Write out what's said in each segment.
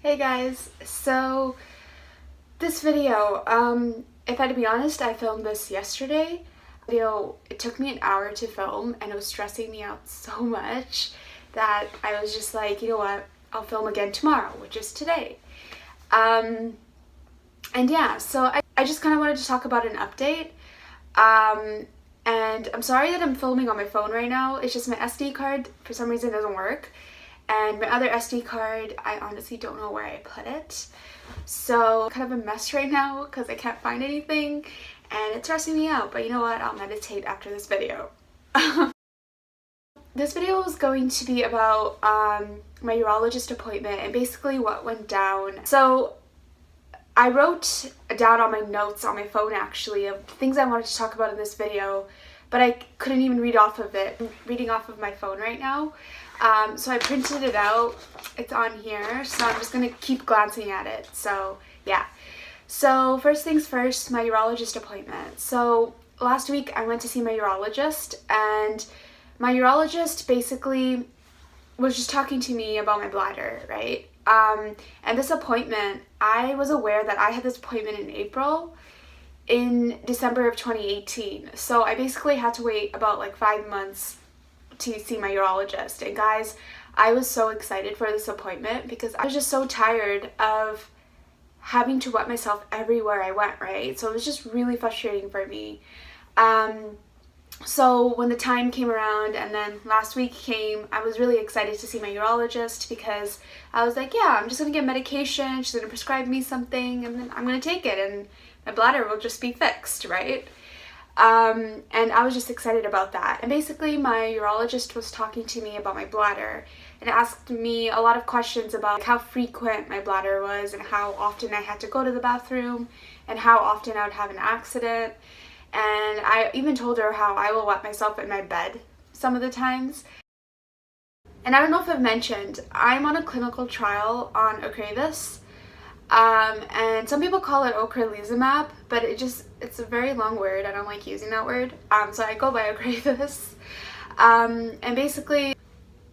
Hey guys, so this video, if I had to be honest, I filmed this yesterday. It took me an hour to film and it was stressing me out so much that I was just like, you know what, I'll film again tomorrow, which is today. And yeah, so I just kind of wanted to talk about an update. And I'm sorry that I'm filming on my phone right now. It's just my SD card for some reason doesn't work. And my other SD card, I honestly don't know where I put it. So kind of a mess right now because I can't find anything and it's stressing me out. But you know what? I'll meditate after this video. This video is going to be about my urologist appointment and basically what went down. So I wrote down on my notes on my phone actually of things I wanted to talk about in this video, but I couldn't even read off of it. I'm reading off of my phone right now. So I printed it out. It's on here, so I'm just gonna keep glancing at it. So yeah. So first things first, my urologist appointment. So last week I went to see my urologist, and my urologist basically was just talking to me about my bladder, right? And this appointment, I was aware that I had this appointment in April, in December of 2018. So I basically had to wait about like 5 months to see my urologist. And guys, I was so excited for this appointment because I was just so tired of having to wet myself everywhere I went, right? So it was just really frustrating for me. So when the time came around and then last week came, I was really excited to see my urologist because I was like, yeah, I'm just gonna get medication, she's gonna prescribe me something, and then I'm gonna take it and my bladder will just be fixed, right? And I was just excited about that. And basically my urologist was talking to me about my bladder and asked me a lot of questions about how frequent my bladder was and how often I had to go to the bathroom and how often I would have an accident. And I even told her how I will wet myself in my bed some of the times. And I don't know if I've mentioned, I'm on a clinical trial on Ocrevus. And some people call it ocrelizumab, but it's a very long word. I don't like using that word. So I go by Ocrevus. And basically,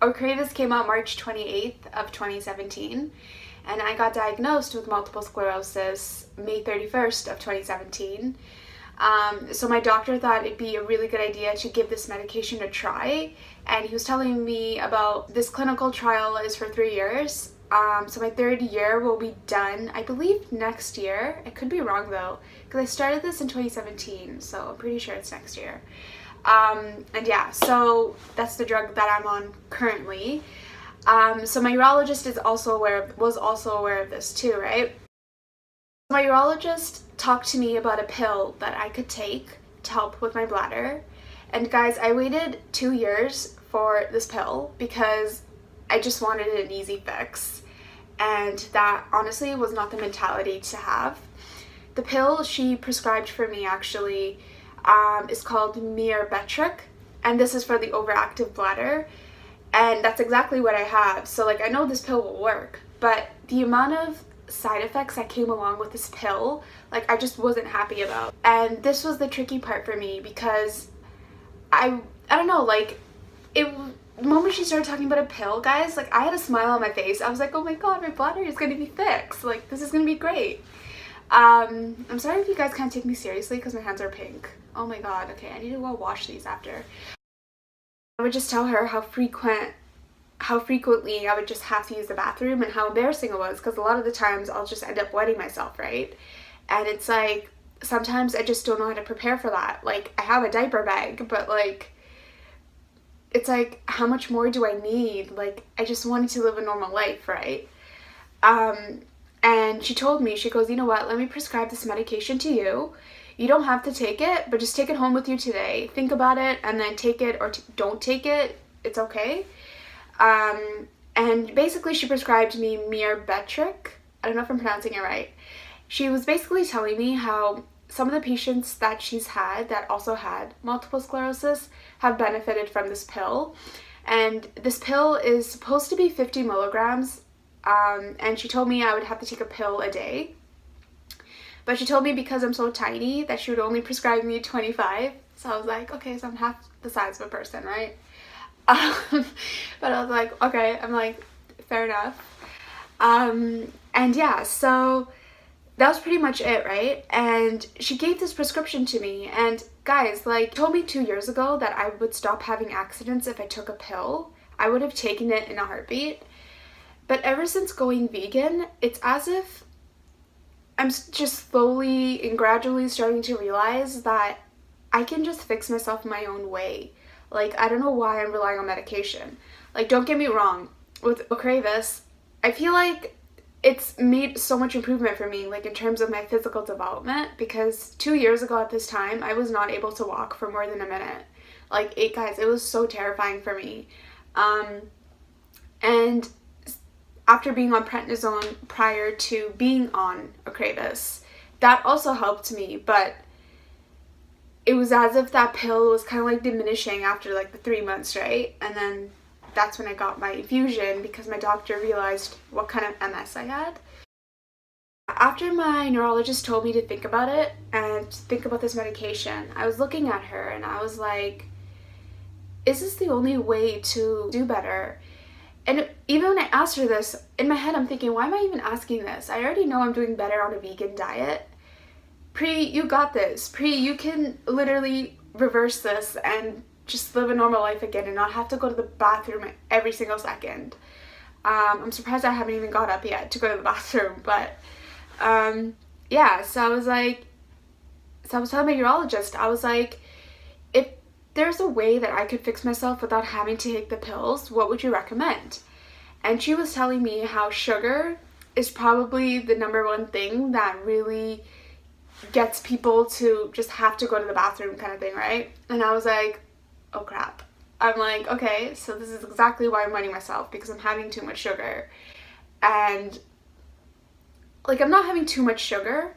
Ocrevus came out March 28th of 2017. And I got diagnosed with multiple sclerosis May 31st of 2017. So my doctor thought it'd be a really good idea to give this medication a try. And he was telling me about this clinical trial is for 3 years. So my 3rd year will be done, I believe, next year. I could be wrong though, because I started this in 2017, so I'm pretty sure it's next year. And yeah, so that's the drug that I'm on currently. So my urologist was also aware of this too, right? My urologist talked to me about a pill that I could take to help with my bladder. And guys, I waited 2 years for this pill because I just wanted an easy fix. And that honestly was not the mentality to have. The pill she prescribed for me actually is called Myrbetriq, and this is for the overactive bladder. And that's exactly what I have. So like I know this pill will work, but the amount of side effects that came along with this pill, like I just wasn't happy about. And this was the tricky part for me because I don't know, like the moment she started talking about a pill, guys, like I had a smile on my face. I was like, oh my god, my bladder is going to be fixed. Like this is going to be great. I'm sorry if you guys can't take me seriously because my hands are pink. Oh my god, okay, I need to go wash these after. I would just tell her how frequently I would just have to use the bathroom and how embarrassing it was because a lot of the times I'll just end up wetting myself, right? And it's like sometimes I just don't know how to prepare for that. Like I have a diaper bag, but like it's like how much more do I need? Like I just wanted to live a normal life, right? And she told me, she goes, you know what, let me prescribe this medication to you. You don't have to take it, but just take it home with you today. Think about it and then take it or don't take it. It's okay. And basically she prescribed me Myrbetriq. I don't know if I'm pronouncing it right. She was basically telling me how some of the patients that she's had that also had multiple sclerosis have benefited from this pill. And this pill is supposed to be 50 milligrams. And she told me I would have to take a pill a day. But she told me because I'm so tiny that she would only prescribe me 25. So I was like, okay, so I'm half the size of a person, right? But I was like, okay, I'm like, fair enough. And yeah, so that was pretty much it, right? And she gave this prescription to me, and guys, like, told me 2 years ago that I would stop having accidents if I took a pill. I would have taken it in a heartbeat. But ever since going vegan, it's as if I'm just slowly and gradually starting to realize that I can just fix myself my own way. Like, I don't know why I'm relying on medication. Like, don't get me wrong, with Sclerosis, I feel like it's made so much improvement for me, like in terms of my physical development, because 2 years ago at this time, I was not able to walk for more than a minute. Like, guys, it was so terrifying for me. And after being on prednisone prior to being on Ocrevus, that also helped me, but it was as if that pill was kind of like diminishing after like the 3 months, right? And then that's when I got my infusion because my doctor realized what kind of MS I had. After my neurologist told me to think about it and think about this medication, I was looking at her and I was like, is this the only way to do better? And even when I asked her this, in my head I'm thinking, why am I even asking this? I already know I'm doing better on a vegan diet. Pri, you got this. Pri, you can literally reverse this and just live a normal life again and not have to go to the bathroom every single second. I'm surprised I haven't even got up yet to go to the bathroom, but yeah, so I was telling my urologist, I was like, if there's a way that I could fix myself without having to take the pills, what would you recommend? And she was telling me how sugar is probably the #1 thing that really gets people to just have to go to the bathroom kind of thing, right? And I was like, oh crap. I'm like, okay, so this is exactly why I'm running myself, because I'm having too much sugar. And like, I'm not having too much sugar,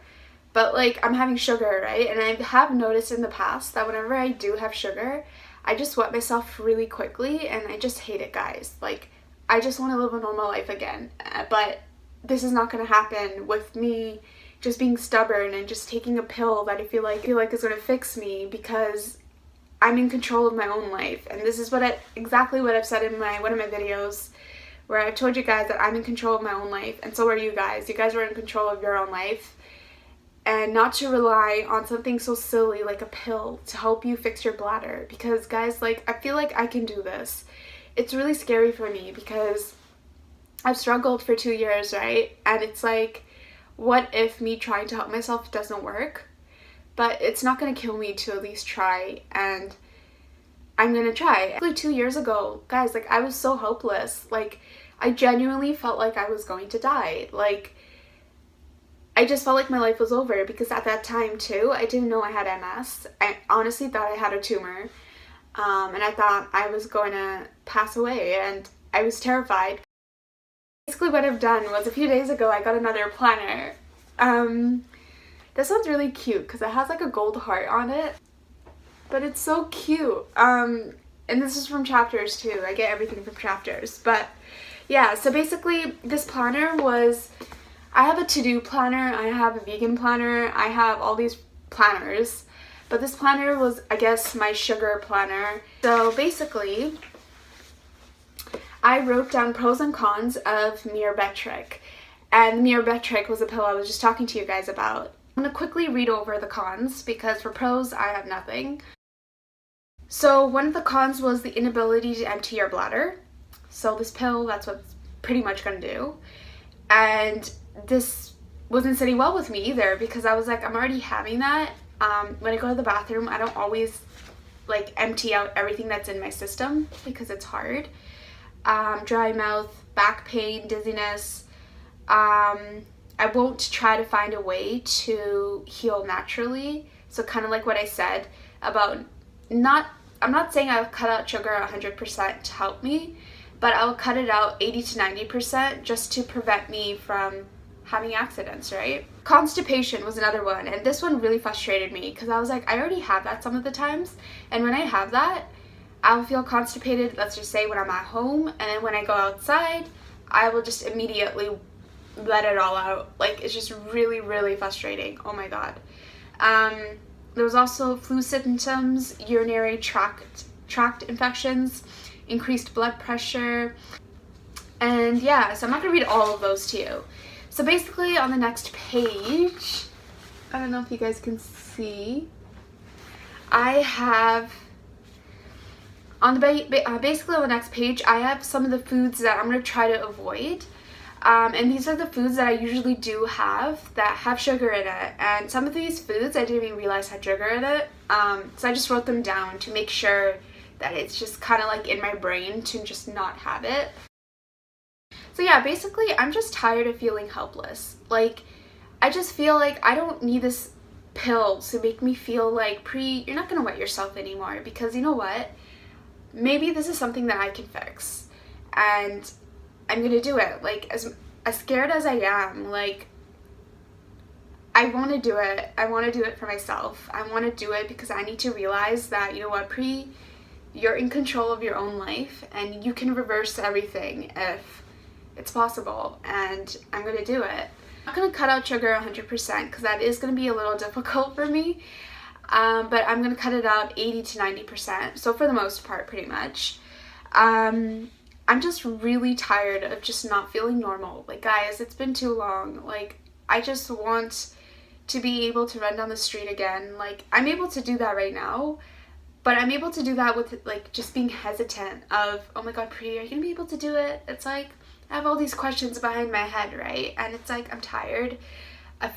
but like, I'm having sugar, right? And I have noticed in the past that whenever I do have sugar, I just wet myself really quickly, and I just hate it, guys. Like, I just want to live a normal life again, but this is not going to happen with me just being stubborn and just taking a pill that I feel like is going to fix me, because I'm in control of my own life. And this is exactly what I've said in one of my videos, where I've told you guys that I'm in control of my own life, and so are you guys. You guys are in control of your own life, and not to rely on something so silly like a pill to help you fix your bladder. Because guys, like, I feel like I can do this. It's really scary for me because I've struggled for 2 years, right? And it's like, what if me trying to help myself doesn't work? But it's not going to kill me to at least try, and I'm going to try. Actually, 2 years ago, guys, like, I was so hopeless. Like, I genuinely felt like I was going to die. Like, I just felt like my life was over, because at that time too, I didn't know I had MS. I honestly thought I had a tumor, and I thought I was going to pass away, and I was terrified. Basically what I've done was, a few days ago I got another planner. This one's really cute because it has like a gold heart on it, but it's so cute. And this is from Chapters too. I get everything from Chapters. But yeah, so basically this planner was, I have a to-do planner, I have a vegan planner, I have all these planners, but this planner was, I guess, my sugar planner. So basically, I wrote down pros and cons of Myrbetriq, and Myrbetriq was a pill I was just talking to you guys about. I'm going to quickly read over the cons, because for pros I have nothing. So one of the cons was the inability to empty your bladder. So this pill, that's what it's pretty much going to do. And this wasn't sitting well with me either, because I was like, I'm already having that. When I go to the bathroom, I don't always like empty out everything that's in my system, because it's hard. Dry mouth, back pain, dizziness. I won't try to find a way to heal naturally. So kind of like what I said about I'm not saying I'll cut out sugar 100% to help me, but I'll cut it out 80 to 90% just to prevent me from having accidents, right? Constipation was another one, and this one really frustrated me, because I was like, I already have that some of the times, and when I have that, I'll feel constipated, let's just say when I'm at home, and then when I go outside, I will just immediately let it all out. Like, it's just really, really frustrating. Oh my god. There was also flu symptoms, urinary tract infections, increased blood pressure, And yeah, so I'm not going to read all of those to you. So basically on the next page, I don't know if you guys can see, I have, on the basically on the next page, I have some of the foods that I'm going to try to avoid. And these are the foods that I usually do have that have sugar in it. And some of these foods I didn't even realize had sugar in it. So I just wrote them down to make sure that it's just kind of like in my brain to just not have it. So yeah, basically I'm just tired of feeling helpless. Like, I just feel like I don't need this pill to make me feel like, you're not gonna wet yourself anymore, because you know what? Maybe this is something that I can fix. And I'm gonna do it. Like, as scared as I am, like, I want to do it. I want to do it for myself. I want to do it because I need to realize that, you know what, you're in control of your own life, and you can reverse everything if it's possible, and I'm gonna do it. I'm not gonna cut out sugar 100% because that is gonna be a little difficult for me, but I'm gonna cut it out 80 to 90%, so for the most part, pretty much. I'm just really tired of just not feeling normal. Like, guys, it's been too long. Like, I just want to be able to run down the street again. Like, I'm able to do that right now, but I'm able to do that with, like, just being hesitant of, oh my god, Pri, are you gonna be able to do it? It's like, I have all these questions behind my head, right? And it's like, I'm tired of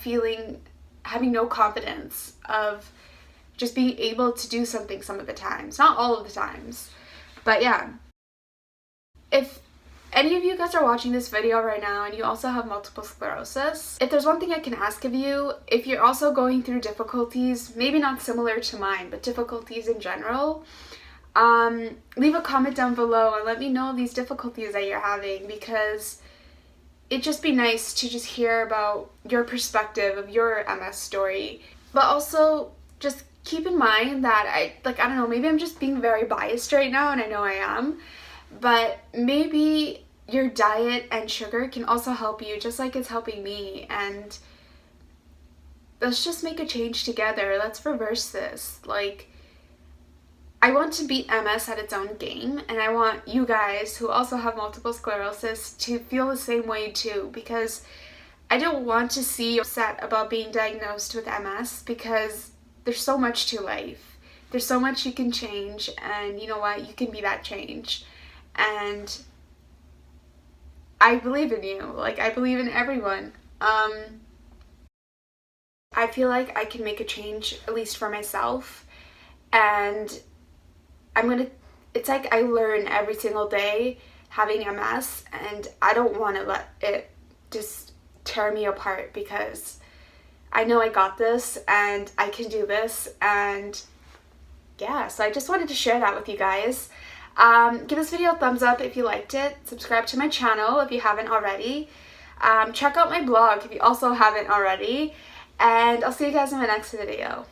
having no confidence, of just being able to do something some of the times. Not all of the times, but yeah. If any of you guys are watching this video right now and you also have multiple sclerosis, if there's one thing I can ask of you, if you're also going through difficulties, maybe not similar to mine, but difficulties in general, leave a comment down below and let me know these difficulties that you're having, because it'd just be nice to just hear about your perspective of your MS story. But also, just keep in mind that I don't know, maybe I'm just being very biased right now, and I know I am, but maybe your diet and sugar can also help you just like it's helping me, and let's just make a change together. Let's reverse this. Like, I want to beat MS at its own game, and I want you guys who also have multiple sclerosis to feel the same way too, because I don't want to see you upset about being diagnosed with MS, because there's so much to life. There's so much you can change, and you know what? You can be that change. And I believe in you. Like, I believe in everyone. I feel like I can make a change, at least for myself, and it's like I learn every single day having MS, and I don't want to let it just tear me apart, because I know I got this and I can do this. And yeah, so I just wanted to share that with you guys. Give this video a thumbs up if you liked it. Subscribe to my channel if you haven't already. Check out my blog if you also haven't already. And I'll see you guys in my next video.